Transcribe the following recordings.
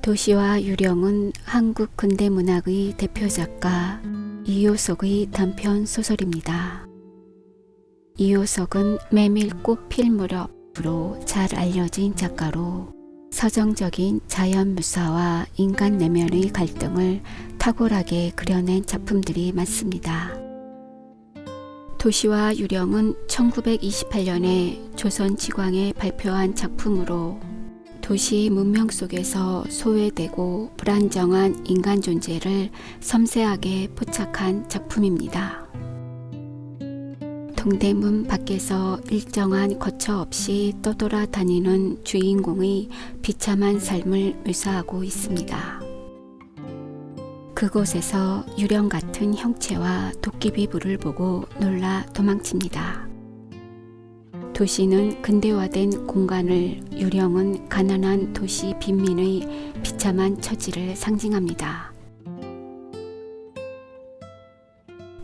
도시와 유령은 한국 근대문학의 대표 작가 이효석의 단편 소설입니다. 이효석은 메밀꽃 필 무렵으로 잘 알려진 작가로 서정적인 자연 묘사와 인간 내면의 갈등을 탁월하게 그려낸 작품들이 많습니다. 도시와 유령은 1928년에 조선지광에 발표한 작품으로 도시 문명 속에서 소외되고 불안정한 인간 존재를 섬세하게 포착한 작품입니다. 동대문 밖에서 일정한 거처 없이 떠돌아다니는 주인공의 비참한 삶을 묘사하고 있습니다. 그곳에서 유령 같은 형체와 도깨비 불을 보고 놀라 도망칩니다. 도시는 근대화된 공간을, 유령은 가난한 도시 빈민의 비참한 처지를 상징합니다.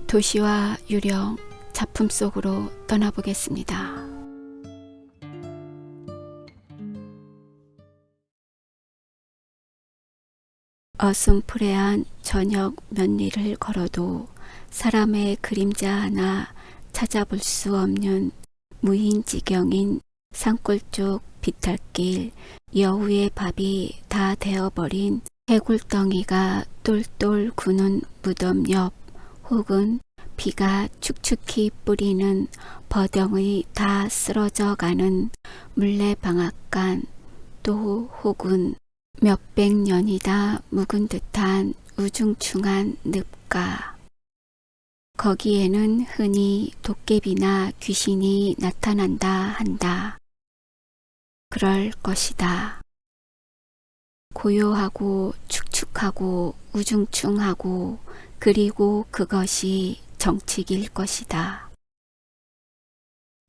도시와 유령 작품 속으로 떠나보겠습니다. 어슴푸레한 저녁 몇 리를 걸어도 사람의 그림자 하나 찾아볼 수 없는 무인지경인 산골 쪽 비탈길, 여우의 밥이 다 데어버린 해골덩이가 똘똘 구는 무덤 옆, 혹은 비가 축축히 뿌리는 버덩의 다 쓰러져 가는 물레방앗간, 또 혹은 몇백 년이다 묵은 듯한 우중충한 늪가, 거기에는 흔히 도깨비나 귀신이 나타난다 한다. 그럴 것이다. 고요하고 축축하고 우중충하고, 그리고 그것이 정치일 것이다.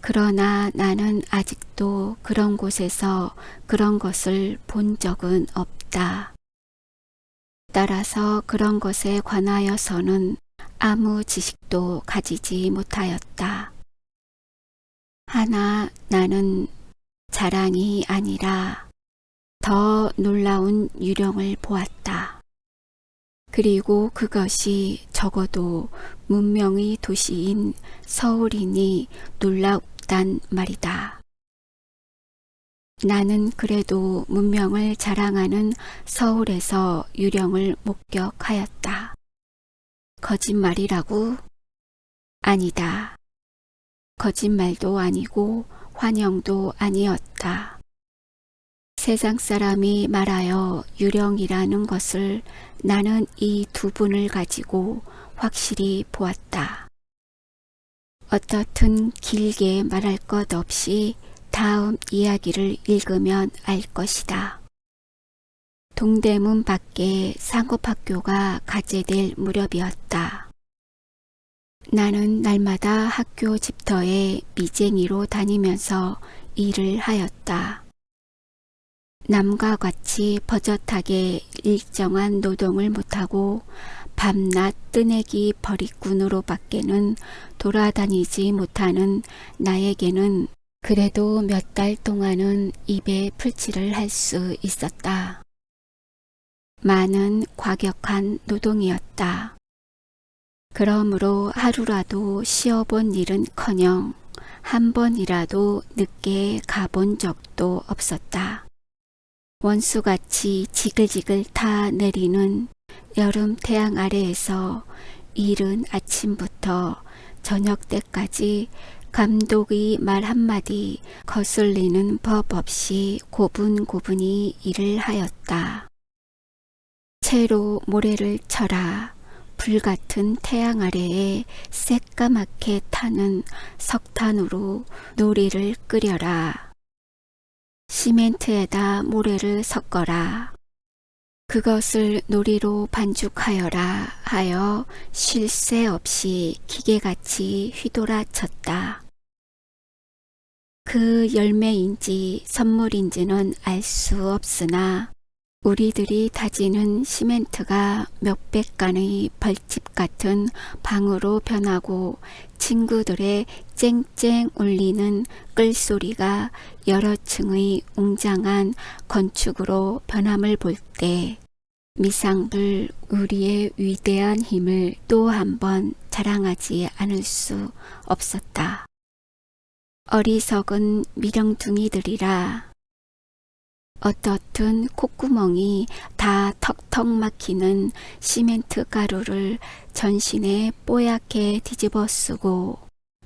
그러나 나는 아직도 그런 곳에서 그런 것을 본 적은 없다. 따라서 그런 것에 관하여서는 아무 지식도 가지지 못하였다. 하나 나는 자랑이 아니라 더 놀라운 유령을 보았다. 그리고 그것이 적어도 문명의 도시인 서울이니 놀랍단 말이다. 나는 그래도 문명을 자랑하는 서울에서 유령을 목격하였다. 거짓말이라고? 아니다. 거짓말도 아니고 환영도 아니었다. 세상 사람이 말하여 유령이라는 것을 나는 이 두 분을 가지고 확실히 보았다. 어떻든 길게 말할 것 없이 다음 이야기를 읽으면 알 것이다. 동대문 밖에 상업학교가 가제될 무렵이었다. 나는 날마다 학교 집터에 미쟁이로 다니면서 일을 하였다. 남과 같이 버젓하게 일정한 노동을 못하고 밤낮 뜨내기 버리꾼으로 밖에는 돌아다니지 못하는 나에게는 그래도 몇 달 동안은 입에 풀칠을 할 수 있었다. 많은 과격한 노동이었다. 그러므로 하루라도 쉬어본 일은커녕 한 번이라도 늦게 가본 적도 없었다. 원수같이 지글지글 타 내리는 여름 태양 아래에서 이른 아침부터 저녁 때까지 감독의 말 한마디 거슬리는 법 없이 고분고분히 일을 하였다. 채로 모래를 쳐라. 불같은 태양 아래에 새까맣게 타는 석탄으로 놀이를 끓여라. 시멘트에다 모래를 섞어라. 그것을 놀이로 반죽하여라 하여 쉴 새 없이 기계같이 휘돌아쳤다. 그 열매인지 선물인지는 알 수 없으나 우리들이 다지는 시멘트가 몇백 간의 벌집 같은 방으로 변하고 친구들의 쨍쨍 울리는 끌소리가 여러 층의 웅장한 건축으로 변함을 볼 때 미상불 우리의 위대한 힘을 또 한 번 자랑하지 않을 수 없었다. 어리석은 미령둥이들이라. 어떻든 콧구멍이 다 턱턱 막히는 시멘트 가루를 전신에 뽀얗게 뒤집어 쓰고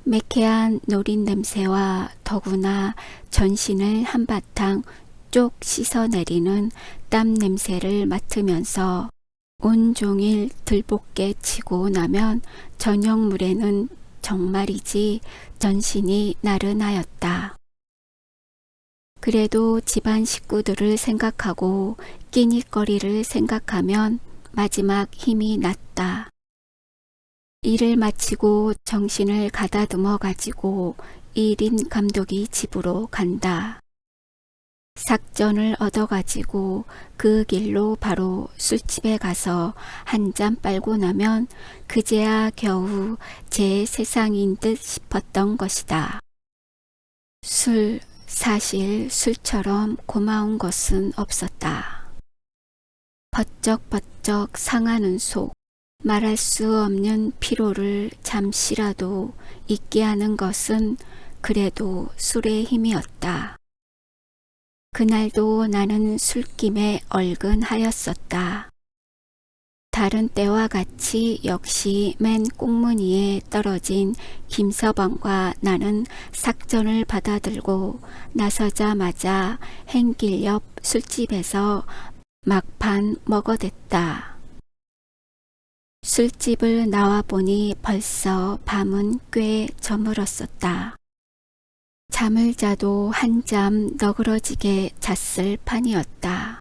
매캐한 노린 냄새와 더구나 전신을 한바탕 쪽 씻어내리는 땀 냄새를 맡으면서 온종일 들볶게 치고 나면 저녁물에는 정말이지 전신이 나른하였다. 그래도 집안 식구들을 생각하고 끼니거리를 생각하면 마지막 힘이 났다. 일을 마치고 정신을 가다듬어 가지고 1인 감독이 집으로 간다. 삭전을 얻어가지고 그 길로 바로 술집에 가서 한 잔 빨고 나면 그제야 겨우 제 세상인 듯 싶었던 것이다. 사실 술처럼 고마운 것은 없었다. 버쩍버쩍 상하는 속, 말할 수 없는 피로를 잠시라도 잊게 하는 것은 그래도 술의 힘이었다. 그날도 나는 술김에 얼근하였었다. 다른 때와 같이 역시 맨 꽁무니에 떨어진 김서방과 나는 삭전을 받아들고 나서자마자 행길 옆 술집에서 막판 먹어댔다. 술집을 나와보니 벌써 밤은 꽤 저물었었다. 잠을 자도 한잠 너그러지게 잤을 판이었다.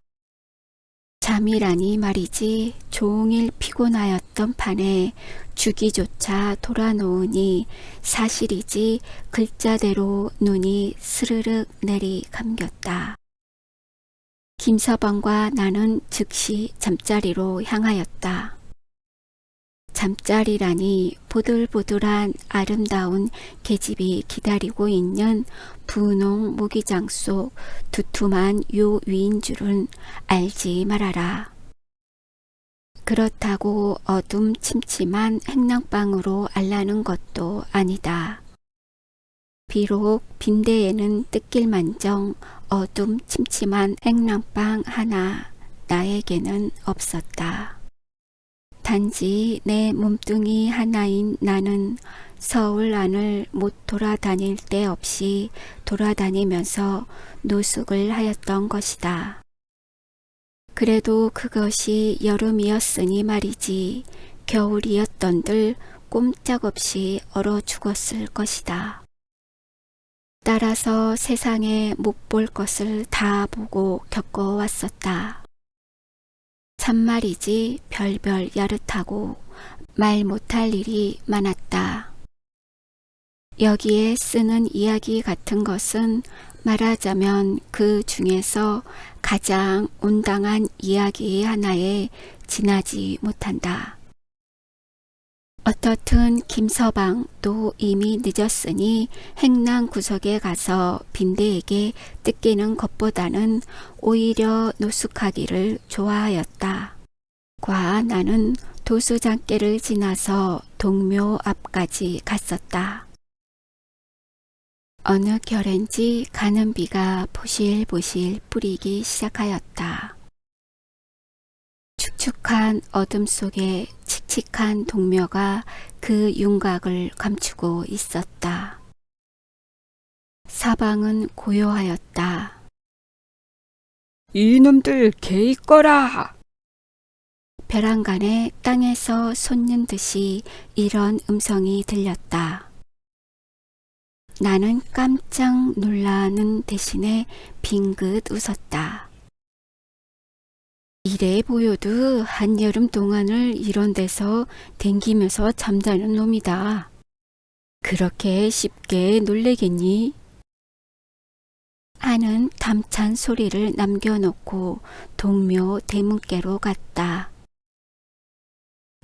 잠이라니 말이지 종일 피곤하였던 판에 주기조차 돌아놓으니 사실이지 글자대로 눈이 스르륵 내리 감겼다. 김서방과 나는 즉시 잠자리로 향하였다. 잠자리라니 보들보들한 아름다운 계집이 기다리고 있는 분홍 모기장 속 두툼한 요 위인 줄은 알지 말아라. 그렇다고 어둠침침한 행랑방으로 알라는 것도 아니다. 비록 빈대에는 뜯길만정 어둠침침한 행랑방 하나 나에게는 없었다. 단지 내 몸뚱이 하나인 나는 서울 안을 못 돌아다닐 데 없이 돌아다니면서 노숙을 하였던 것이다. 그래도 그것이 여름이었으니 말이지 겨울이었던들 꼼짝없이 얼어 죽었을 것이다. 따라서 세상에 못 볼 것을 다 보고 겪어왔었다. 참말이지 별별 야릇하고 말 못할 일이 많았다. 여기에 쓰는 이야기 같은 것은 말하자면 그 중에서 가장 온당한 이야기 하나에 지나지 못한다. 어떻든 김서방도 이미 늦었으니 행랑 구석에 가서 빈대에게 뜯기는 것보다는 오히려 노숙하기를 좋아하였다. 나는 도수장께를 지나서 동묘 앞까지 갔었다. 어느 결엔지 가는 비가 보실보실 뿌리기 시작하였다. 축축한 어둠 속에 칙칙한 동묘가 그 윤곽을 감추고 있었다. 사방은 고요하였다. 이놈들 개 있거라! 벼랑간에 땅에서 솟는 듯이 이런 음성이 들렸다. 나는 깜짝 놀라는 대신에 빙긋 웃었다. 이래 보여도 한여름 동안을 이런 데서 댕기면서 잠자는 놈이다. 그렇게 쉽게 놀래겠니? 하는 담찬 소리를 남겨놓고 동묘 대문께로 갔다.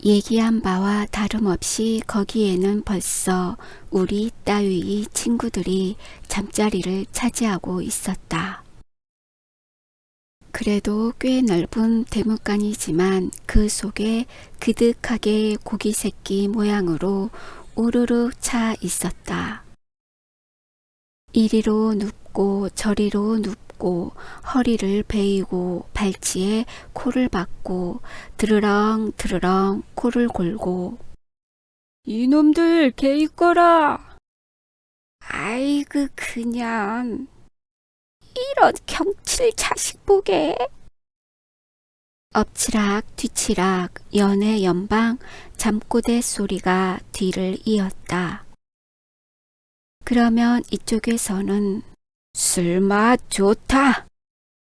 얘기한 바와 다름없이 거기에는 벌써 우리 따위의 친구들이 잠자리를 차지하고 있었다. 그래도 꽤 넓은 대문간이지만 그 속에 그득하게 고기 새끼 모양으로 우르르 차 있었다. 이리로 눕고 저리로 눕고 허리를 베이고 발치에 코를 박고 드르렁 드르렁 코를 골고 이놈들 개 있거라. 아이고 그냥 이런 경칠 자식 보게. 엎치락 뒤치락 연애 연방 잠꼬대 소리가 뒤를 이었다. 그러면 이쪽에서는 술맛 좋다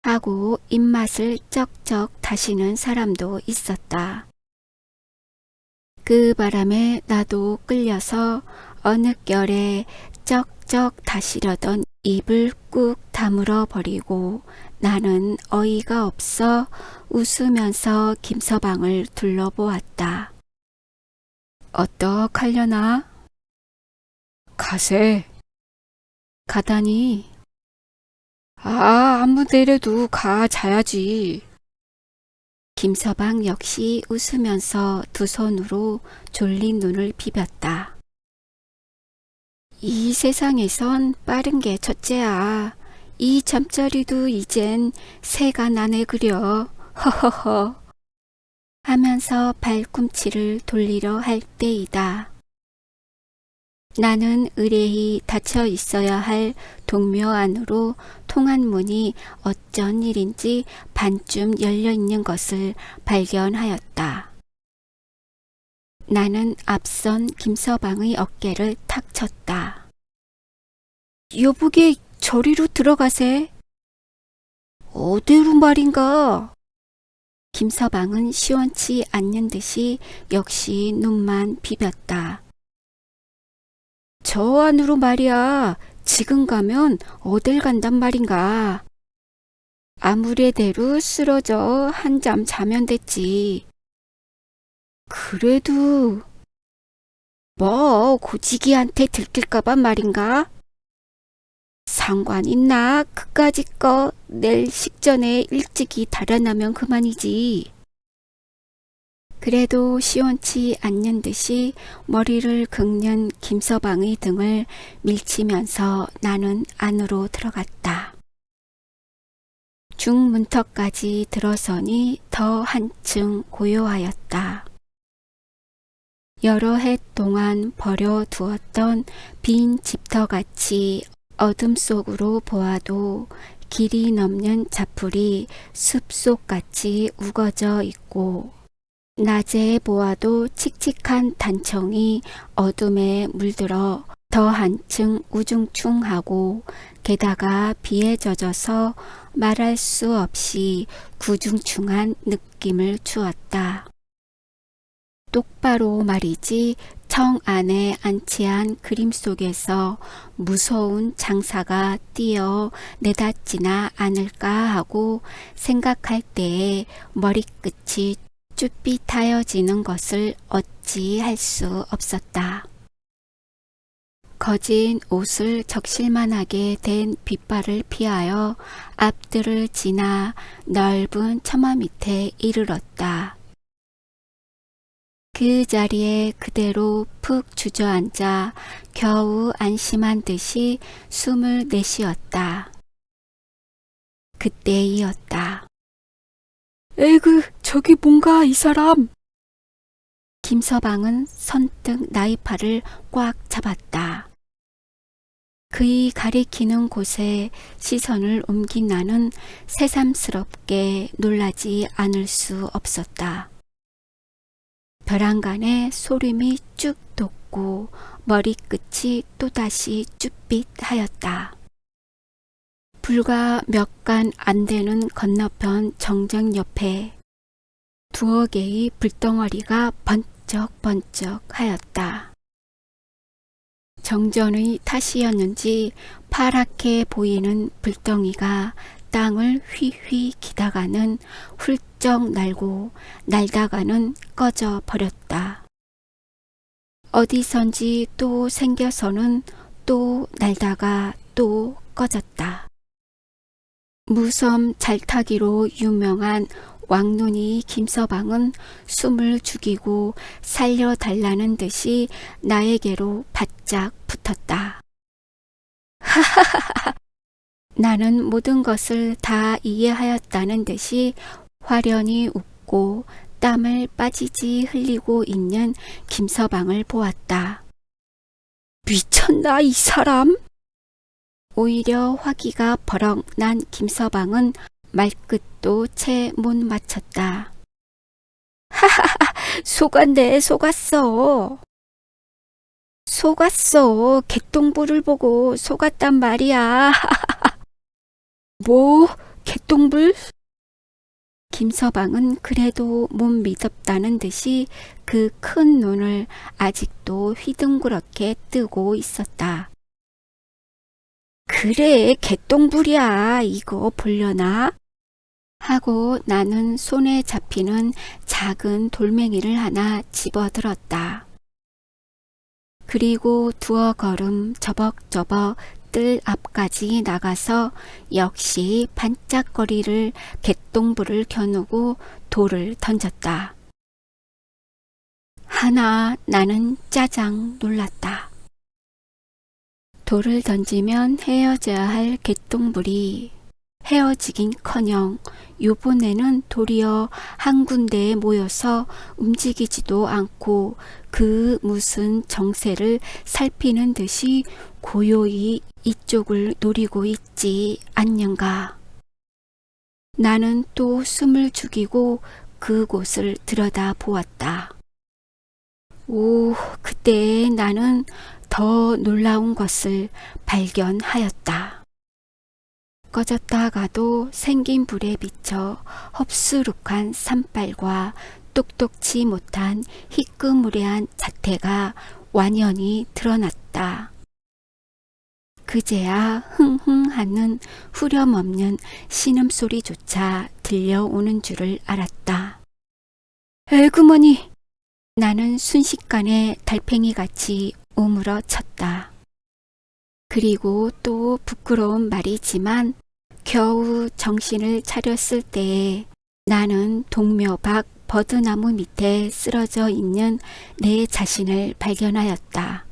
하고 입맛을 쩍쩍 다시는 사람도 있었다. 그 바람에 나도 끌려서 어느 결에 쩍쩍 다시려던 입을 꾹 다물어 버리고 나는 어이가 없어 웃으면서 김서방을 둘러보았다. 어떡하려나? 가세. 가다니. 아무 데래도 가 자야지. 김서방 역시 웃으면서 두 손으로 졸린 눈을 비볐다. 이 세상에선 빠른 게 첫째야. 이 잠자리도 이젠 새가 나네 그려. 허허허 하면서 발꿈치를 돌리려 할 때이다. 나는 의뢰히 닫혀 있어야 할 동묘 안으로 통안문이 어쩐 일인지 반쯤 열려 있는 것을 발견하였다. 나는 앞선 김서방의 어깨를 탁 쳤다. 여보게 저리로 들어가세. 어디로 말인가? 김서방은 시원치 않는 듯이 역시 눈만 비볐다. 저 안으로 말이야. 지금 가면 어딜 간단 말인가. 아무래대로 쓰러져 한잠 자면 됐지. 그래도 뭐 고지기한테 들킬까봐 말인가? 상관 있나? 그까짓 거 내일 식전에 일찍이 달아나면 그만이지. 그래도 시원치 않는 듯이 머리를 긁는 김서방의 등을 밀치면서 나는 안으로 들어갔다. 중문턱까지 들어서니 더 한층 고요하였다. 여러 해 동안 버려두었던 빈 집터같이 어둠 속으로 보아도 길이 넘는 자풀이 숲속같이 우거져 있고 낮에 보아도 칙칙한 단청이 어둠에 물들어 더 한층 우중충하고 게다가 비에 젖어서 말할 수 없이 구중충한 느낌을 주었다. 똑바로 말이지 청 안에 안치한 그림 속에서 무서운 장사가 뛰어 내닫지나 않을까 하고 생각할 때에 머리끝이 쭈삣하여지는 것을 어찌 할 수 없었다. 거진 옷을 적실만하게 된 빗발을 피하여 앞들을 지나 넓은 처마 밑에 이르렀다. 그 자리에 그대로 푹 주저앉아 겨우 안심한 듯이 숨을 내쉬었다. 그때이었다. 에그, 저기 뭔가 이 사람. 김서방은 선뜻 나의 팔을 꽉 잡았다. 그의 가리키는 곳에 시선을 옮긴 나는 새삼스럽게 놀라지 않을 수 없었다. 벼랑간에 소림이 쭉 돋고 머리끝이 또다시 쭈삣하였다. 불과 몇 간 안 되는 건너편 정정 옆에 두어 개의 불덩어리가 번쩍번쩍 하였다. 정전의 탓이었는지 파랗게 보이는 불덩이가 땅을 휘휘 기다가는 훌쩍 날고 날다가는 꺼져 버렸다. 어디선지 또 생겨서는 또 날다가 또 꺼졌다. 무섬 잘타기로 유명한 왕눈이 김서방은 숨을 죽이고 살려달라는 듯이 나에게로 바짝 붙었다. 하하하하. 나는 모든 것을 다 이해하였다는 듯이 화련히 웃고 땀을 빠지지 흘리고 있는 김서방을 보았다. 미쳤나 이 사람? 오히려 화기가 버럭 난 김서방은 말끝도 채 못 맞췄다. 하하하, 속았네, 속았어. 속았어. 개똥불을 보고 속았단 말이야. 뭐? 개똥불? 김서방은 그래도 못 믿었다는 듯이 그 큰 눈을 아직도 휘둥그렇게 뜨고 있었다. 그래, 개똥불이야. 이거 보려나? 하고 나는 손에 잡히는 작은 돌멩이를 하나 집어들었다. 그리고 두어 걸음 저벅저벅 뜰 앞까지 나가서 역시 반짝거리를 개똥불을 겨누고 돌을 던졌다. 하나 나는 짜장 놀랐다. 돌을 던지면 헤어져야 할 개똥불이 헤어지긴커녕 요번에는 도리어 한 군데에 모여서 움직이지도 않고 그 무슨 정세를 살피는 듯이 고요히 이쪽을 노리고 있지 않는가. 나는 또 숨을 죽이고 그곳을 들여다 보았다. 오, 그때 나는 더 놀라운 것을 발견하였다. 꺼졌다가도 생긴 불에 비쳐 흡수룩한 산발과 똑똑치 못한 희끄무레한 자태가 완연히 드러났다. 그제야 흥흥 하는 후렴없는 신음소리조차 들려오는 줄을 알았다. 에그머니! 나는 순식간에 달팽이같이 오물어 쳤다. 그리고 또 부끄러운 말이지만 겨우 정신을 차렸을 때에 나는 동묘 밖 버드나무 밑에 쓰러져 있는 내 자신을 발견하였다.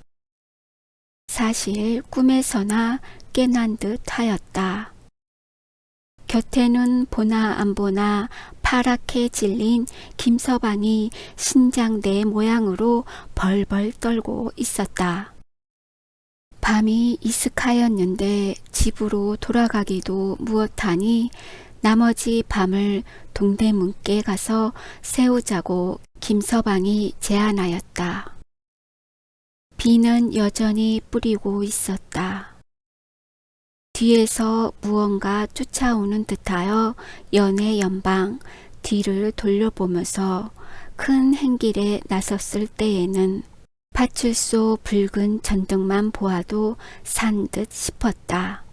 사실 꿈에서나 깨난 듯 하였다. 곁에는 보나 안 보나 파랗게 질린 김서방이 신장대 모양으로 벌벌 떨고 있었다. 밤이 이슥하였는데 집으로 돌아가기도 무엇하니 나머지 밤을 동대문께 가서 새우자고 김서방이 제안하였다. 비는 여전히 뿌리고 있었다. 뒤에서 무언가 쫓아오는 듯하여 연애 연방 뒤를 돌려보면서 큰 행길에 나섰을 때에는 파출소 붉은 전등만 보아도 산 듯 싶었다.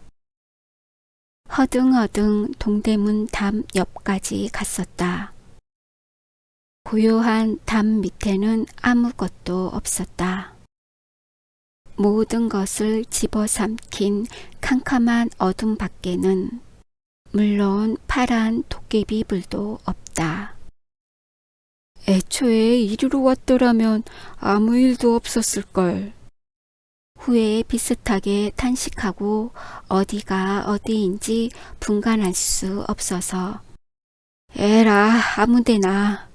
허등허등 동대문 담 옆까지 갔었다. 고요한 담 밑에는 아무것도 없었다. 모든 것을 집어삼킨 캄캄한 어둠 밖에는 물론 파란 도깨비 불도 없다. 애초에 이리로 왔더라면 아무 일도 없었을걸. 후에 비슷하게 탄식하고 어디가 어디인지 분간할 수 없어서 에라, 아무데나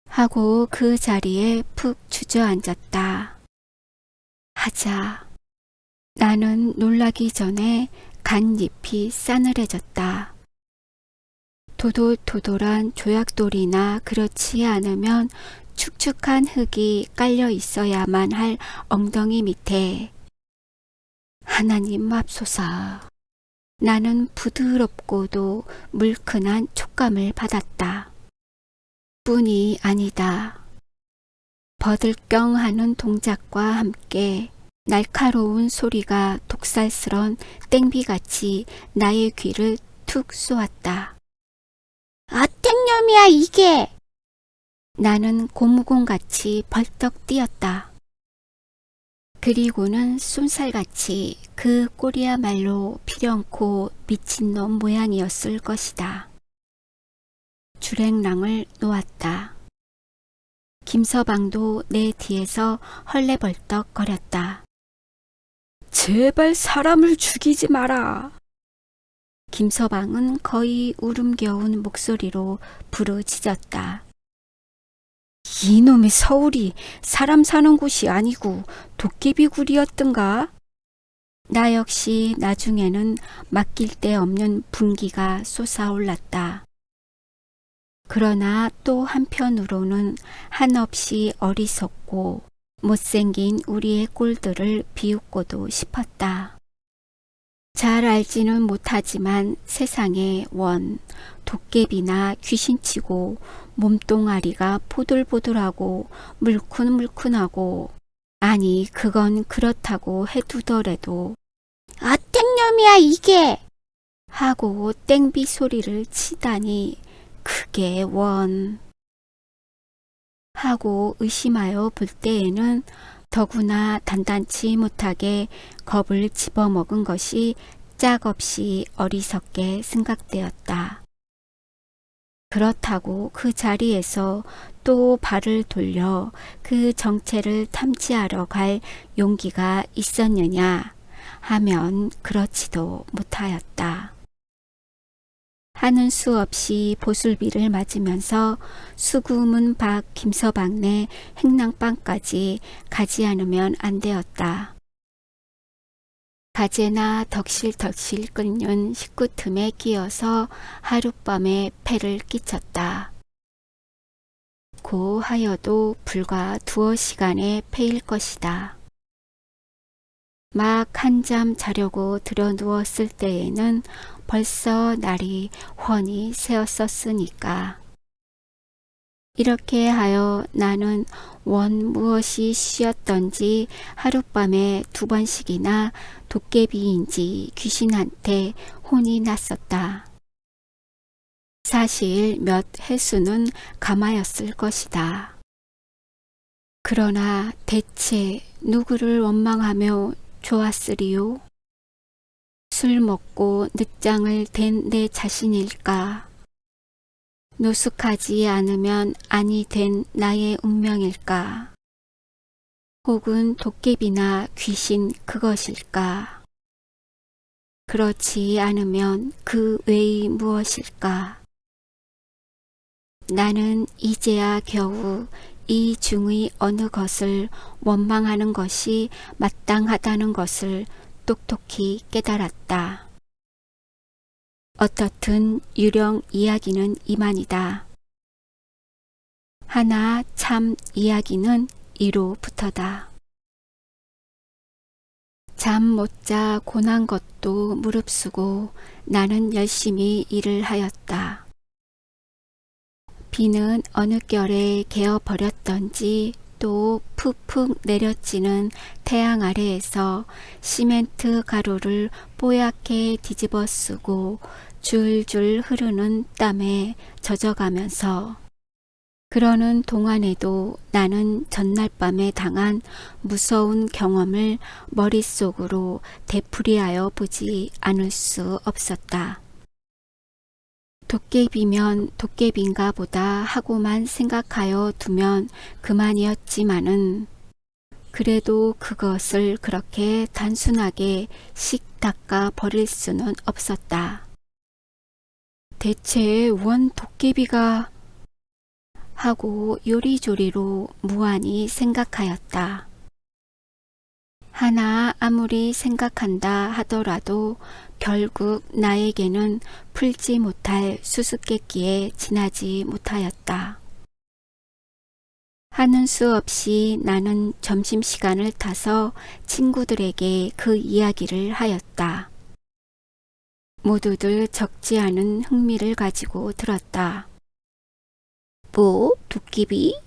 하고 그 자리에 푹 주저앉았다. 하자. 나는 놀라기 전에 간잎이 싸늘해졌다. 도돌도돌한 조약돌이나 그렇지 않으면 축축한 흙이 깔려 있어야만 할 엉덩이 밑에 하나님 맙소사. 나는 부드럽고도 물큰한 촉감을 받았다. 뿐이 아니다. 버들경하는 동작과 함께 날카로운 소리가 독살스런 땡비같이 나의 귀를 툭 쏘았다. 어떤 놈이야 이게! 나는 고무공같이 벌떡 뛰었다. 그리고는 쏜살같이 그 꼴이야말로 필연코 미친놈 모양이었을 것이다. 주랭랑을 놓았다. 김서방도 내 뒤에서 헐레벌떡 거렸다. 제발 사람을 죽이지 마라. 김서방은 거의 울음겨운 목소리로 부르짖었다. 이놈의 서울이 사람 사는 곳이 아니고 도깨비굴이었던가? 나 역시 나중에는 맡길 데 없는 분기가 솟아올랐다. 그러나 또 한편으로는 한없이 어리석고 못생긴 우리의 꼴들을 비웃고도 싶었다. 잘 알지는 못하지만 세상에 원 도깨비나 귀신치고 몸뚱아리가 보들보들하고 물큰물큰하고, 아니 그건 그렇다고 해두더라도 어떤 놈이야 이게! 하고 땡비 소리를 치다니 그게 원 하고 의심하여 볼 때에는 더구나 단단치 못하게 겁을 집어먹은 것이 짝없이 어리석게 생각되었다. 그렇다고 그 자리에서 또 발을 돌려 그 정체를 탐지하러 갈 용기가 있었느냐 하면 그렇지도 못하였다. 하는 수 없이 보슬비를 맞으면서 수구문 박 김서방네 행랑방까지 가지 않으면 안 되었다. 가재나 덕실덕실 끓는 식구 틈에 끼어서 하룻밤에 폐를 끼쳤다. 고하여도 불과 2시간의 폐일 것이다. 막 한잠 자려고 들어누웠을 때에는 벌써 날이 훤히 새었었으니까. 이렇게 하여 나는 원 무엇이 쉬었던지 하룻밤에 2번씩이나 도깨비인지 귀신한테 혼이 났었다. 사실 몇 해수는 감하였을 것이다. 그러나 대체 누구를 원망하며 좋았으리요? 술 먹고 늦장을 댄 내 자신일까? 노숙하지 않으면 아니 된 나의 운명일까? 혹은 도깨비나 귀신 그것일까? 그렇지 않으면 그 외의 무엇일까? 나는 이제야 겨우 이 중의 어느 것을 원망하는 것이 마땅하다는 것을 똑똑히 깨달았다. 어떻든 유령 이야기는 이만이다. 하나 참 이야기는 이로부터다. 잠 못 자 고난 것도 무릅쓰고 나는 열심히 일을 하였다. 비는 어느 결에 개어버렸던지 또 푹푹 내려지는 태양 아래에서 시멘트 가루를 뽀얗게 뒤집어 쓰고 줄줄 흐르는 땀에 젖어가면서 그러는 동안에도 나는 전날 밤에 당한 무서운 경험을 머릿속으로 되풀이하여 보지 않을 수 없었다. 도깨비면 도깨비인가 보다 하고만 생각하여 두면 그만이었지만은 그래도 그것을 그렇게 단순하게 씩 닦아 버릴 수는 없었다. 대체 원 도깨비가 하고 요리조리로 무한히 생각하였다. 하나 아무리 생각한다 하더라도 결국 나에게는 풀지 못할 수수께끼에 지나지 못하였다. 하는 수 없이 나는 점심시간을 타서 친구들에게 그 이야기를 하였다. 모두들 적지 않은 흥미를 가지고 들었다. 뭐? 도깨비?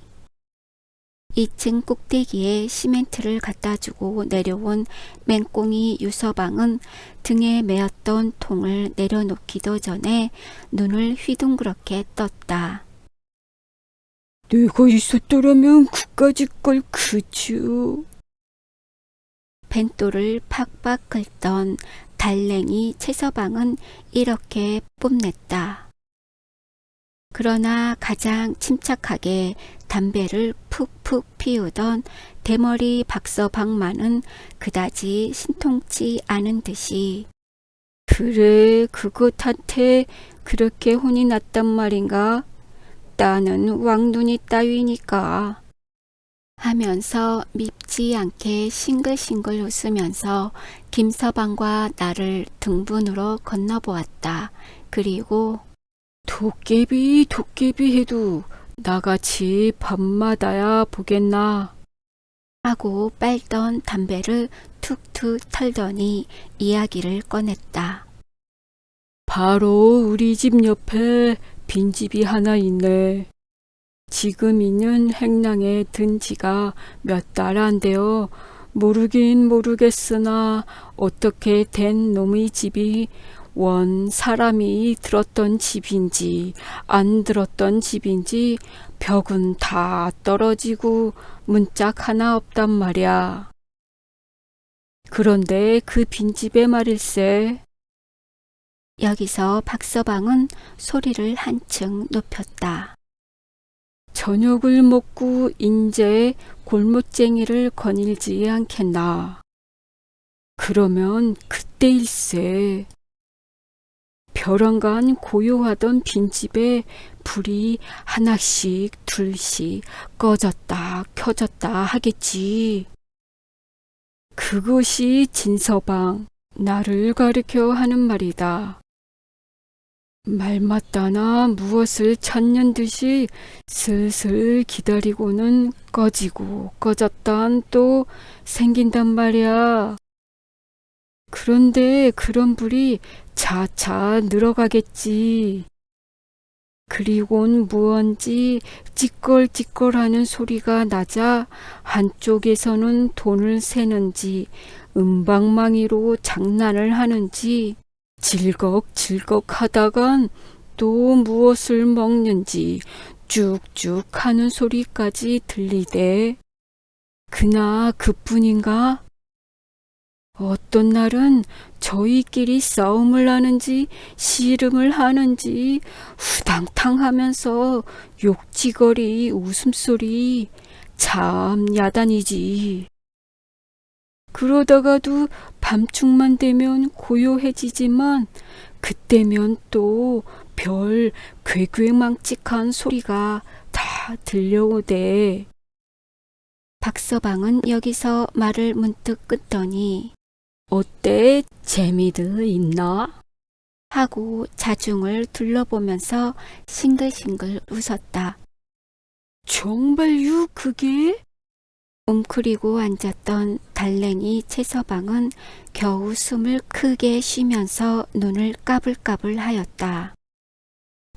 2층 꼭대기에 시멘트를 갖다주고 내려온 맹꽁이 유서방은 등에 메었던 통을 내려놓기도 전에 눈을 휘둥그렇게 떴다. 내가 있었더라면 그까짓 걸 그죠. 벤또를 팍팍 긁던 달랭이 채서방은 이렇게 뽐냈다. 그러나 가장 침착하게 담배를 푹푹 피우던 대머리 박서방만은 그다지 신통치 않은 듯이 그래, 그것한테 그렇게 혼이 났단 말인가? 나는 왕눈이 따위니까. 하면서 밉지 않게 싱글싱글 웃으면서 김서방과 나를 등분으로 건너보았다. 그리고 도깨비 해도 나같이 밤마다야 보겠나. 하고 빨던 담배를 툭툭 털더니 이야기를 꺼냈다. 바로 우리 집 옆에 빈집이 하나 있네. 지금 있는 행랑에 든 지가 몇 달 안 되어 모르긴 모르겠으나 어떻게 된 놈의 집이 원 사람이 들었던 집인지 안 들었던 집인지 벽은 다 떨어지고 문짝 하나 없단 말이야. 그런데 그 빈집에 말일세. 여기서 박서방은 소리를 한층 높였다. 저녁을 먹고 인제 골무쟁이를 거닐지 않겠나. 그러면 그때일세. 벼랑간 고요하던 빈집에 불이 하나씩 둘씩 꺼졌다 켜졌다 하겠지. 그것이 진서방, 나를 가리켜 하는 말이다. 말맞다나 무엇을 찾는 듯이 슬슬 기다리고는 꺼지고 꺼졌단 또 생긴단 말이야. 그런데 그런 불이 차차 늘어가겠지. 그리곤 무언지 찌껄찌껄하는 소리가 나자 한쪽에서는 돈을 세는지 은방망이로 장난을 하는지 질꺽질꺽 하다간 또 무엇을 먹는지 쭉쭉 하는 소리까지 들리대. 그나 그뿐인가? 어떤 날은 저희끼리 싸움을 하는지 씨름을 하는지 후당탕 하면서 욕지거리 웃음소리 참 야단이지. 그러다가도 밤중만 되면 고요해지지만 그때면 또 별 괴괴망측한 소리가 다 들려오대. 박서방은 여기서 말을 문득 끊더니 어때? 재미들 있나? 하고 자중을 둘러보면서 싱글싱글 웃었다. 정말요 그게? 웅크리고 앉았던 달랭이 채서방은 겨우 숨을 크게 쉬면서 눈을 까불까불 하였다.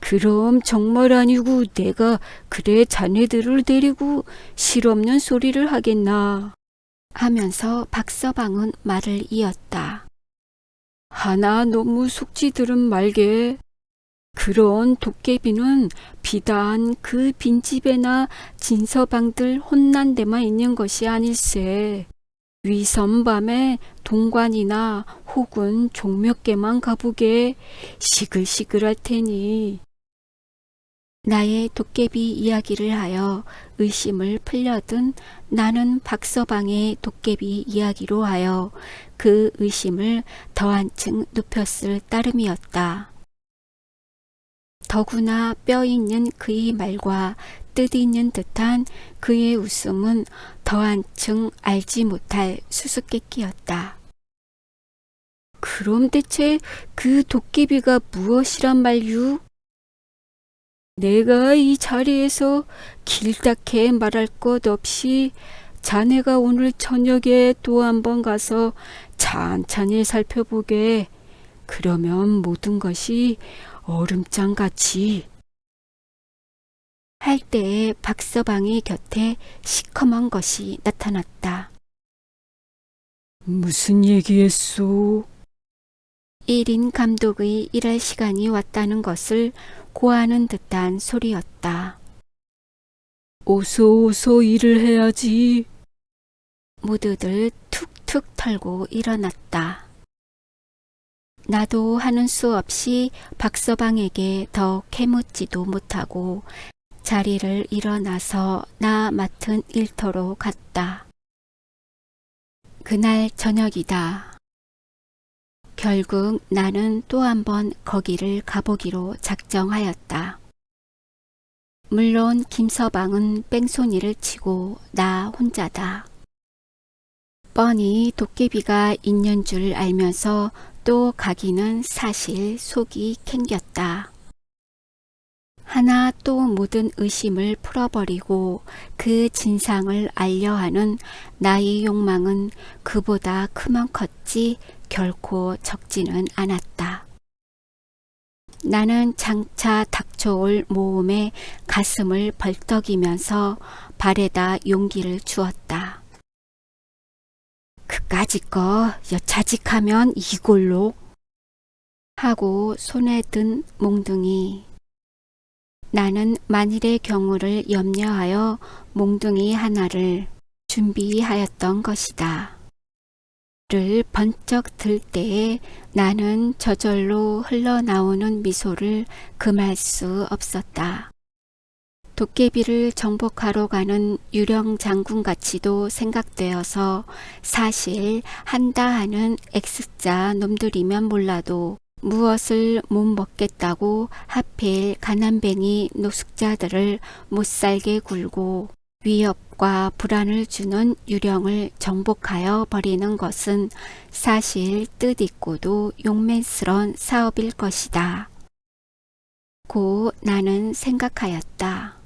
그럼 정말 아니고 내가 그래 자네들을 데리고 실없는 소리를 하겠나. 하면서 박서방은 말을 이었다. 하나 너무 속지들은 말게. 그런 도깨비는 비단 그 빈집에나 진서방들 혼난 데만 있는 것이 아닐세. 위선밤에 동관이나 혹은 종묘께만 가보게 시글시글할 테니. 나의 도깨비 이야기를 하여 의심을 풀려든 나는 박서방의 도깨비 이야기로 하여 그 의심을 더 한층 높였을 따름이었다. 더구나 뼈 있는 그의 말과 뜻 있는 듯한 그의 웃음은 더 한층 알지 못할 수수께끼였다. 그럼 대체 그 도깨비가 무엇이란 말유? 내가 이 자리에서 길다게 말할 것 없이 자네가 오늘 저녁에 또 한번 가서 찬찬히 살펴보게. 그러면 모든 것이 얼음장같이 할 때에 박서방이 곁에 시커먼 것이 나타났다. 무슨 얘기했소? 1인 감독의 일할 시간이 왔다는 것을 고하는 듯한 소리였다. 어서 일을 해야지. 모두들 툭툭 털고 일어났다. 나도 하는 수 없이 박서방에게 더 캐묻지도 못하고 자리를 일어나서 나 맡은 일터로 갔다. 그날 저녁이다. 결국 나는 또 한 번 거기를 가보기로 작정하였다. 물론 김서방은 뺑소니를 치고 나 혼자다. 뻔히 도깨비가 있는 줄 알면서 또 가기는 사실 속이 캥겼다. 하나 또 모든 의심을 풀어버리고 그 진상을 알려 하는 나의 욕망은 그보다 크면 컸지 결코 적지는 않았다. 나는 장차 닥쳐올 모험에 가슴을 벌떡이면서 발에다 용기를 주었다. 그까짓 거 여차직하면 이골로 하고 손에 든 몽둥이. 나는 만일의 경우를 염려하여 몽둥이 하나를 준비하였던 것이다. 를 번쩍 들 때에 나는 저절로 흘러나오는 미소를 금할 수 없었다. 도깨비를 정복하러 가는 유령 장군같이도 생각되어서 사실 한다 하는 X자 놈들이면 몰라도 무엇을 못 먹겠다고 하필 가난뱅이 노숙자들을 못살게 굴고 위협과 불안을 주는 유령을 정복하여 버리는 것은 사실 뜻있고도 용맹스러운 사업일 것이다. 고 나는 생각하였다.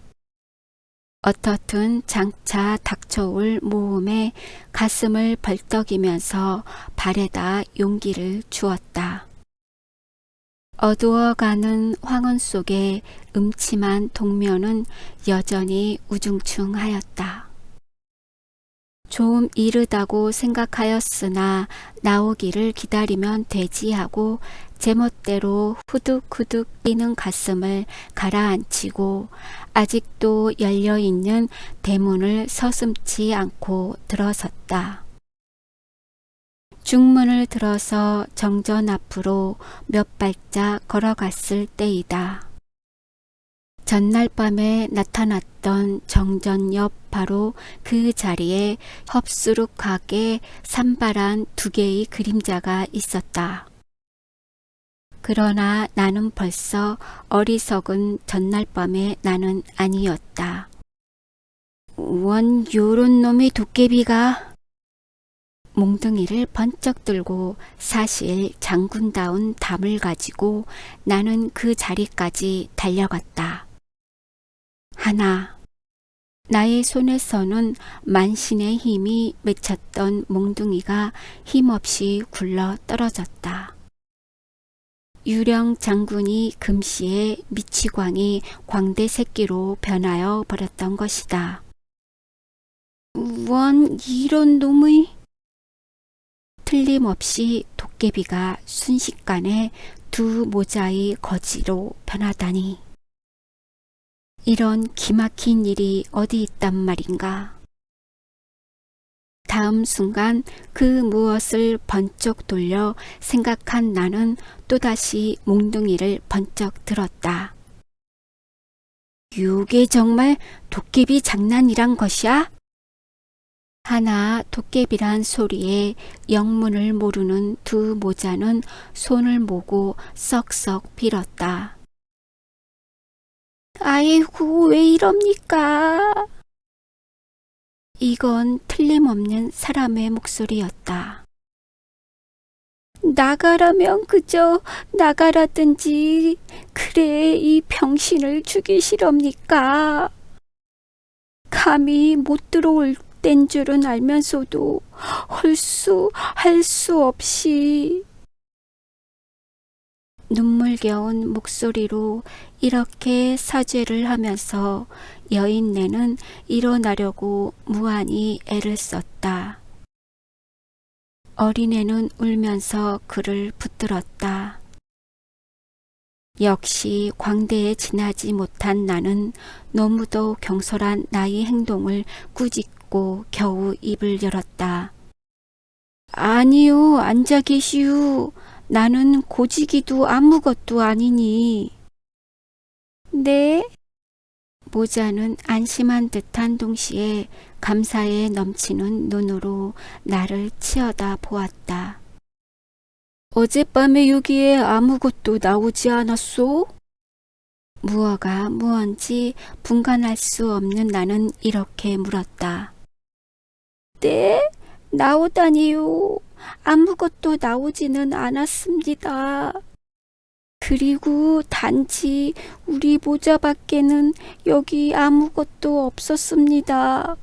어떻든 장차 닥쳐올 모험에 가슴을 벌떡이면서 발에다 용기를 주었다. 어두워가는 황혼 속에 음침한 동묘는 여전히 우중충하였다. 좀 이르다고 생각하였으나 나오기를 기다리면 되지 하고 제멋대로 후둑후둑 뛰는 가슴을 가라앉히고 아직도 열려있는 대문을 서슴지 않고 들어섰다. 중문을 들어서 정전 앞으로 몇 발짝 걸어갔을 때이다. 전날 밤에 나타났던 정전 옆 바로 그 자리에 헙수룩하게 산발한 2개의 그림자가 있었다. 그러나 나는 벌써 어리석은 전날 밤의 나는 아니었다. 원 요런 놈의 도깨비가 몽둥이를 번쩍 들고 사실 장군다운 담을 가지고 나는 그 자리까지 달려갔다. 하나, 나의 손에서는 만신의 힘이 맺혔던 몽둥이가 힘없이 굴러 떨어졌다. 유령 장군이 금시에 미치광이 광대 새끼로 변하여 버렸던 것이다. 원 이런 놈의 틀림없이 도깨비가 순식간에 2 모자의 거지로 변하다니. 이런 기막힌 일이 어디 있단 말인가. 다음 순간 그 무엇을 번쩍 돌려 생각한 나는 또다시 몽둥이를 번쩍 들었다. 이게 정말 도깨비 장난이란 것이야? 하나 도깨비란 소리에 영문을 모르는 2 모자는 손을 모고 썩썩 빌었다. 아이고 왜 이럽니까? 이건 틀림없는 사람의 목소리였다. 나가라면 그저 나가라든지 그래 이 병신을 죽이시렵니까? 감히 못 들어올 땐 줄은 알면서도 할 수 없이 눈물겨운 목소리로 이렇게 사죄를 하면서 여인네는 일어나려고 무한히 애를 썼다. 어린애는 울면서 그를 붙들었다. 역시 광대에 지나지 못한 나는 너무도 경솔한 나의 행동을 꾸짖고 겨우 입을 열었다. 아니요, 앉아 계시오. 나는 고지기도 아무것도 아니니. 네? 모자는 안심한 듯한 동시에 감사에 넘치는 눈으로 나를 치어다 보았다. 어젯밤에 여기에 아무것도 나오지 않았소? 무어가 무언지 분간할 수 없는 나는 이렇게 물었다. 네? 나오다니요. 아무것도 나오지는 않았습니다. 그리고 단지 우리 모자밖에는 여기 아무것도 없었습니다.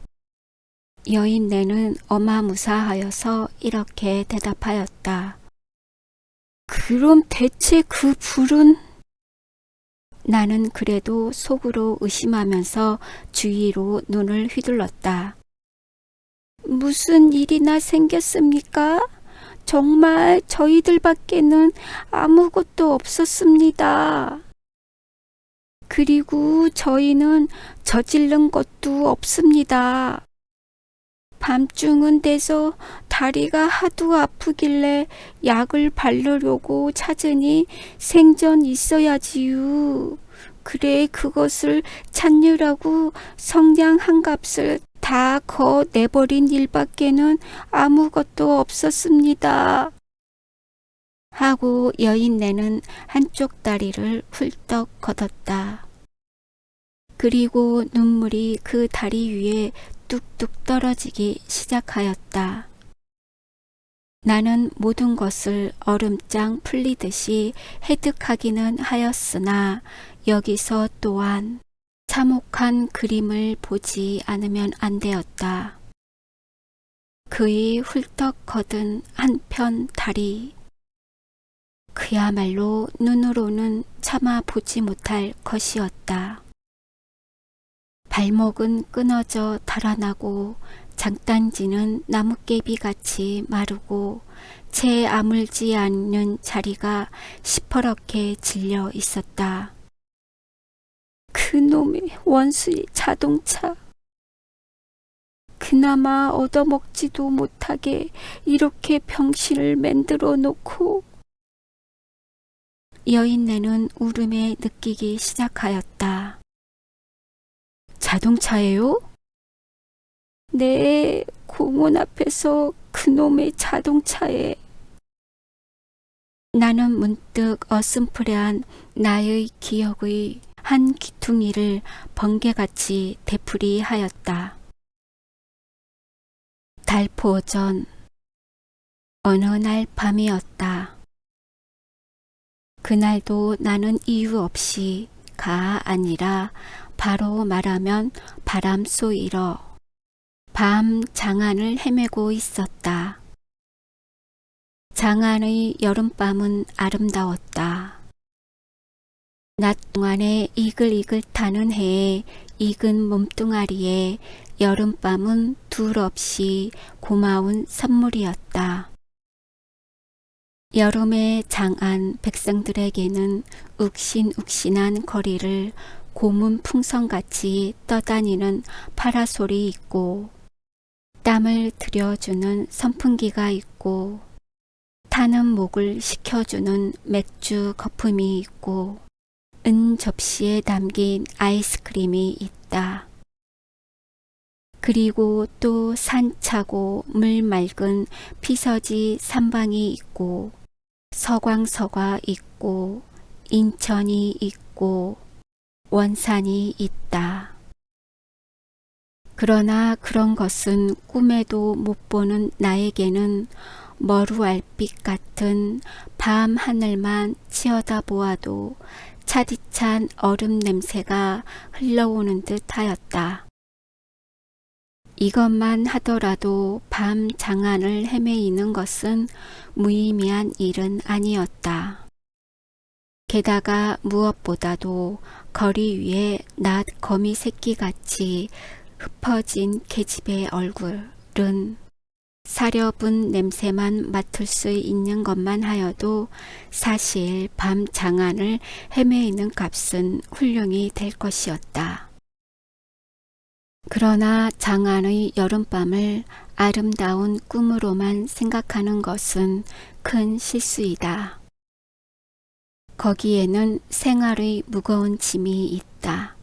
여인네는 어마무사하여서 이렇게 대답하였다. 그럼 대체 그 불은? 나는 그래도 속으로 의심하면서 주위로 눈을 휘둘렀다. 무슨 일이나 생겼습니까? 정말 저희들밖에는 아무것도 없었습니다. 그리고 저희는 저지른 것도 없습니다. 밤중은 돼서 다리가 하도 아프길래 약을 바르려고 찾으니 생전 있어야지요. 그래 그것을 찾느라고 성냥 한 값을 다 거 내버린 일밖에는 아무것도 없었습니다. 하고 여인네는 한쪽 다리를 훌떡 걷었다. 그리고 눈물이 그 다리 위에 뚝뚝 떨어지기 시작하였다. 나는 모든 것을 얼음장 풀리듯이 해득하기는 하였으나 여기서 또한 참혹한 그림을 보지 않으면 안 되었다. 그의 훌떡 걷은 한편 다리. 그야말로 눈으로는 차마 보지 못할 것이었다. 발목은 끊어져 달아나고 장단지는 나뭇개비같이 마르고 채 아물지 않는 자리가 시퍼렇게 질려 있었다. 그놈의 원수의 자동차. 그나마 얻어먹지도 못하게 이렇게 병신을 만들어 놓고. 여인네는 울음에 느끼기 시작하였다. 자동차예요? 네, 공원 앞에서 그놈의 자동차에. 나는 문득 어슴푸레한 나의 기억의 한 귀퉁이를 번개같이 되풀이하였다. 달포전. 어느 날 밤이었다. 그날도 나는 이유 없이가 아니라 바로 말하면 바람 쏘이러 밤 장안을 헤매고 있었다. 장안의 여름밤은 아름다웠다. 낮 동안에 이글이글 타는 해에 익은 몸뚱아리에 여름밤은 둘 없이 고마운 선물이었다. 여름의 장안 백성들에게는 욱신욱신한 거리를 고문 풍선같이 떠다니는 파라솔이 있고 땀을 들여주는 선풍기가 있고 타는 목을 식혀주는 맥주 거품이 있고 은 접시에 담긴 아이스크림이 있다. 그리고 또 산차고 물 맑은 피서지 산방이 있고 서광서가 있고 인천이 있고 원산이 있다. 그러나 그런 것은 꿈에도 못 보는 나에게는 머루알빛 같은 밤 하늘만 치어다보아도 차디찬 얼음 냄새가 흘러오는 듯 하였다. 이것만 하더라도 밤 장안을 헤매이는 것은 무의미한 일은 아니었다. 게다가 무엇보다도 거리 위에 낫 거미 새끼같이 흩어진 계집의 얼굴은 사려분 냄새만 맡을 수 있는 것만 하여도 사실 밤 장안을 헤매이는 값은 훌륭히 될 것이었다. 그러나 장안의 여름밤을 아름다운 꿈으로만 생각하는 것은 큰 실수이다. 거기에는 생활의 무거운 짐이 있다.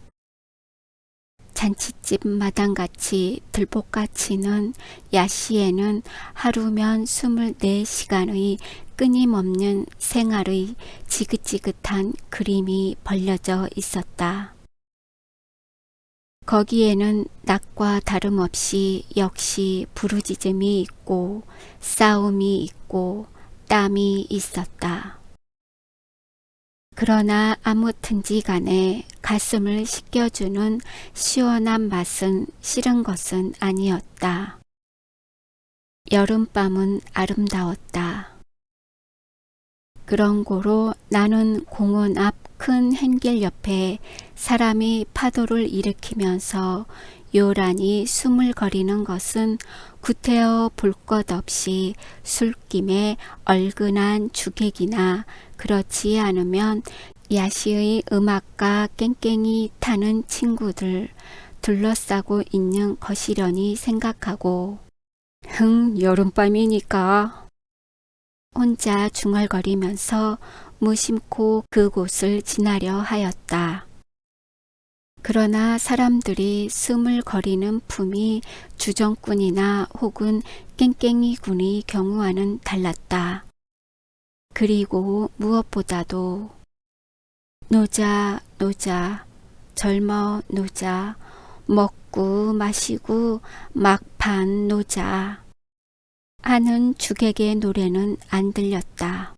잔칫집 마당같이 들볶아치는 야시에는 하루면 24시간의 끊임없는 생활의 지긋지긋한 그림이 벌려져 있었다. 거기에는 낮과 다름없이 역시 부르짖음이 있고 싸움이 있고 땀이 있었다. 그러나 아무튼지 간에 가슴을 씻겨주는 시원한 맛은 싫은 것은 아니었다. 여름밤은 아름다웠다. 그런 고로 나는 공원 앞 큰 행길 옆에 사람이 파도를 일으키면서 요란히 수물거리는 것은 구태여 볼 것 없이 술김에 얼근한 주객이나 그렇지 않으면 야시의 음악가 깽깽이 타는 친구들 둘러싸고 있는 것이려니 생각하고 여름밤이니까 혼자 중얼거리면서 무심코 그곳을 지나려 하였다. 그러나 사람들이 스물거리는 품이 주정꾼이나 혹은 깽깽이군의 경우와는 달랐다. 그리고 무엇보다도 노자 노자 젊어 노자 먹고 마시고 막판 노자 하는 주객의 노래는 안 들렸다.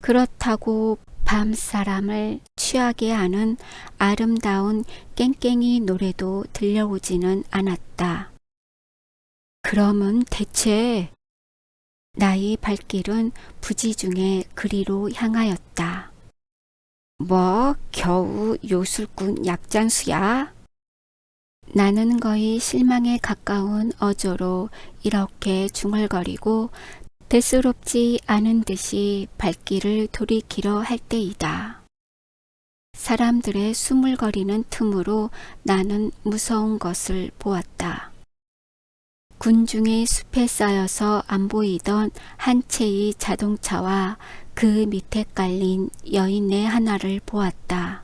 그렇다고 밤사람을 취하게 하는 아름다운 깽깽이 노래도 들려오지는 않았다. 그러면 대체 나의 발길은 부지중에 그리로 향하였다. 뭐 겨우 요술꾼 약장수야? 나는 거의 실망에 가까운 어조로 이렇게 중얼거리고 대수롭지 않은 듯이 발길을 돌이키려 할 때이다. 사람들의 수물거리는 틈으로 나는 무서운 것을 보았다. 군중의 숲에 쌓여서 안 보이던 한 채의 자동차와 그 밑에 깔린 여인네 하나를 보았다.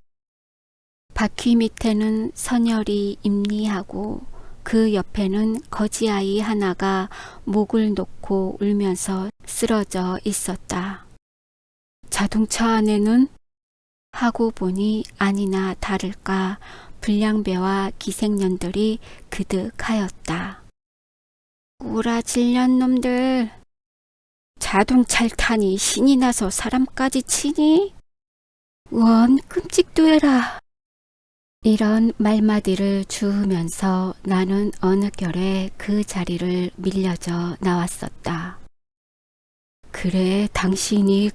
바퀴 밑에는 선열이 임리하고 그 옆에는 거지아이 하나가 목을 놓고 울면서 쓰러져 있었다. 자동차 안에는 하고 보니 아니나 다를까 불량배와 기생년들이 그득하였다. 꾸라질년 놈들! 자동차를 타니 신이 나서 사람까지 치니? 원 끔찍도 해라. 이런 말마디를 주우면서 나는 어느 결에 그 자리를 밀려져 나왔었다. 그래, 당신이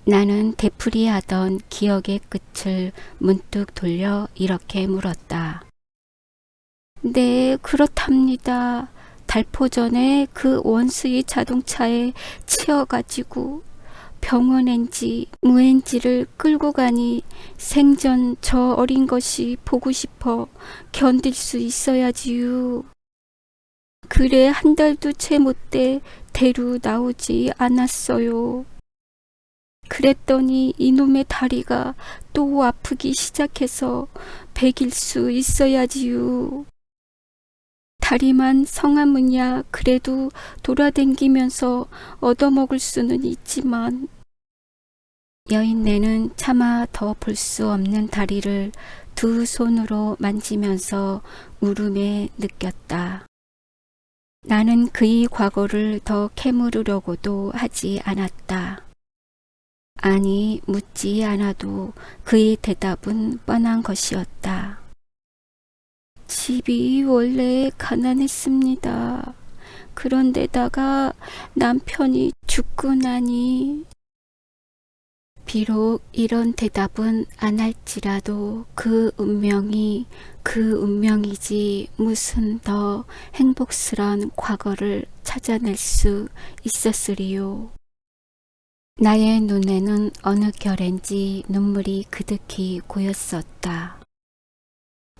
나는 되풀이하던 기억의 끝을 문득 돌려 이렇게 물었다. 네, 그렇답니다. 달포전에 그 원수의 자동차에 치여가지고 병원엔지 무엔지를 끌고 가니 생전 저 어린 것이 보고 싶어 견딜 수 있어야지요. 그래 한 달도 채 못돼 대루 나오지 않았어요. 그랬더니 이놈의 다리가 또 아프기 시작해서 베길 수 있어야지요. 다리만 성하면야 그래도 돌아댕기면서 얻어먹을 수는 있지만 여인네는 차마 더 볼 수 없는 다리를 두 손으로 만지면서 울음에 느꼈다. 나는 그의 과거를 더 캐물으려고도 하지 않았다. 아니, 묻지 않아도 그의 대답은 뻔한 것이었다. 집이 원래 가난했습니다. 그런데다가 남편이 죽고 나니 비록 이런 대답은 안 할지라도 그 운명이지 무슨 더 행복스런 과거를 찾아낼 수 있었으리요. 나의 눈에는 어느 결엔지 눈물이 그득히 고였었다.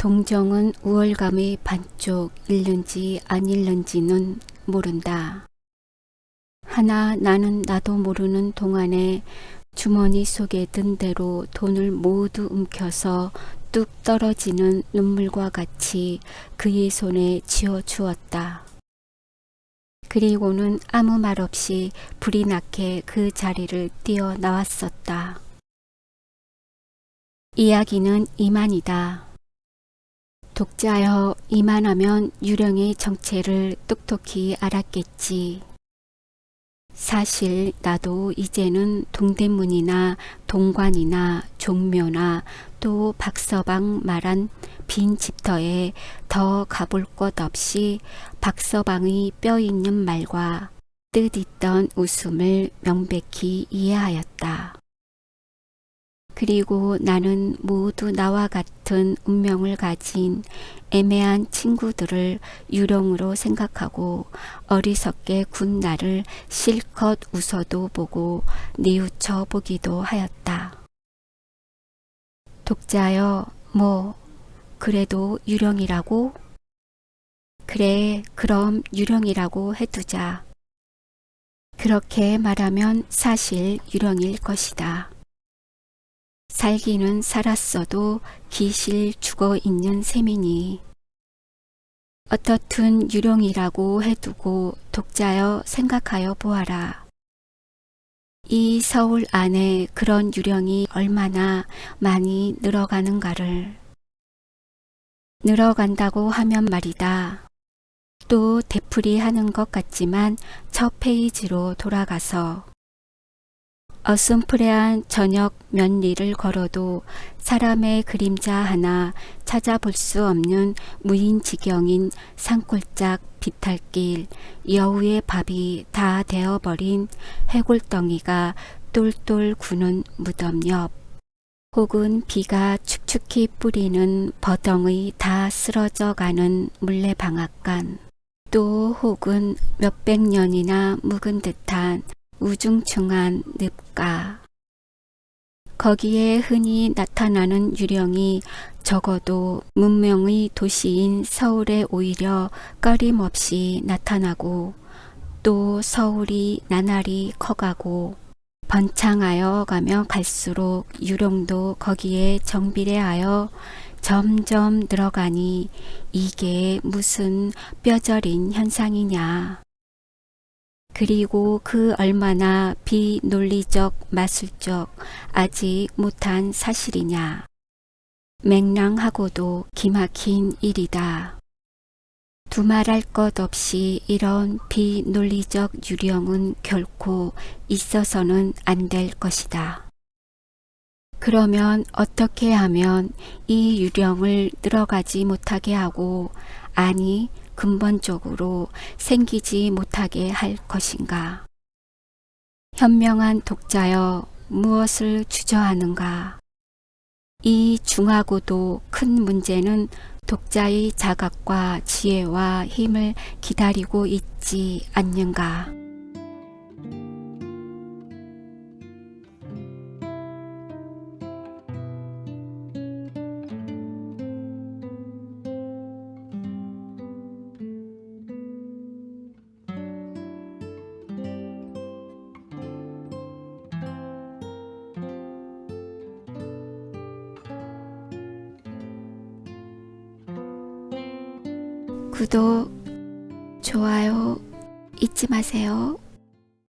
동정은 우월감이 반쪽 잃는지 안 잃는지는 모른다. 하나 나는 나도 모르는 동안에 주머니 속에 든 대로 돈을 모두 움켜서 뚝 떨어지는 눈물과 같이 그의 손에 쥐어 주었다. 그리고는 아무 말 없이 불이 나게 그 자리를 뛰어나왔었다. 이야기는 이만이다. 독자여, 이만하면 유령의 정체를 똑똑히 알았겠지. 사실 나도 이제는 동대문이나 동관이나 종묘나 또 박서방 말한 빈 집터에 더 가볼 것 없이 박서방의 뼈 있는 말과 뜻있던 웃음을 명백히 이해하였다. 그리고 나는 모두 나와 같은 운명을 가진 애매한 친구들을 유령으로 생각하고 어리석게 군 나를 실컷 웃어도 보고 뉘우쳐 보기도 하였다. 독자여, 그래도 유령이라고? 그래, 그럼 유령이라고 해두자. 그렇게 말하면 사실 유령일 것이다. 살기는 살았어도 기실 죽어 있는 셈이니 어떻든 유령이라고 해두고 독자여 생각하여 보아라. 이 서울 안에 그런 유령이 얼마나 많이 늘어가는가를. 늘어간다고 하면 말이다. 또 되풀이하는 것 같지만 첫 페이지로 돌아가서 어슴푸레한 저녁 몇 리를 걸어도 사람의 그림자 하나 찾아볼 수 없는 무인지경인 산골짝 비탈길, 여우의 밥이 다 되어버린 해골덩이가 똘똘 구는 무덤 옆, 혹은 비가 축축히 뿌리는 버덩의 다 쓰러져 가는 물레방앗간, 또 혹은 몇백 년이나 묵은 듯한 우중충한 늪가. 거기에 흔히 나타나는 유령이 적어도 문명의 도시인 서울에 오히려 꺼림없이 나타나고 또 서울이 나날이 커가고 번창하여 가며 갈수록 유령도 거기에 정비례하여 점점 늘어가니 이게 무슨 뼈저린 현상이냐. 그리고 그 얼마나 비논리적 마술적 아직 못한 사실이냐. 맹랑하고도 기막힌 일이다. 두말할 것 없이 이런 비논리적 유령은 결코 있어서는 안 될 것이다. 그러면 어떻게 하면 이 유령을 늘어가지 못하게 하고, 아니 근본적으로 생기지 못하게 할 것인가? 현명한 독자여, 무엇을 주저하는가? 이 중하고도 큰 문제는 독자의 자각과 지혜와 힘을 기다리고 있지 않는가? 구독, 좋아요 잊지 마세요.